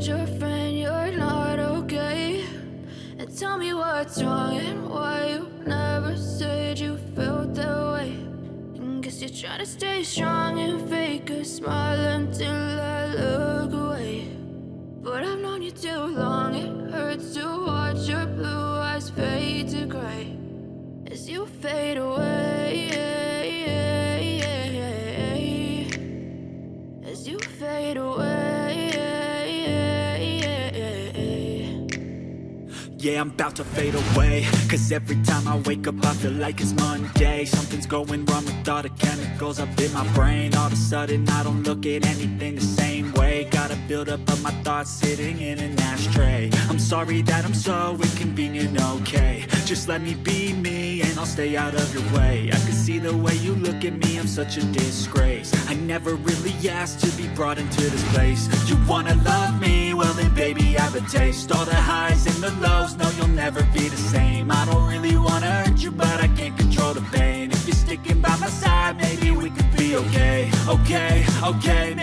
told your friend you're not okay, and tell me what's wrong and why you never said you felt that way. And guess you're trying to stay strong and fake a smile until I look away. But I've known you too long, it hurts to watch your blue eyes fade to gray as you fade away, as you fade away. Yeah, I'm about to fade away, cause every time I wake up I feel like it's Monday. Something's going wrong with all the chemicals up in my brain. All of a sudden I don't look at anything the same way. Got a buildup of my thoughts sitting in an ashtray. I'm sorry that I'm so inconvenient, okay. Just let me be me and I'll stay out of your way. I can see the way you look at me, I'm such a disgrace. I never really asked to be brought into this place. You wanna love me? Well then baby, have a taste. All the highs and the lows, no, you'll never be the same. I don't really wanna hurt you, but I can't control the pain. If you're sticking by my side, maybe we could be okay. Okay, okay,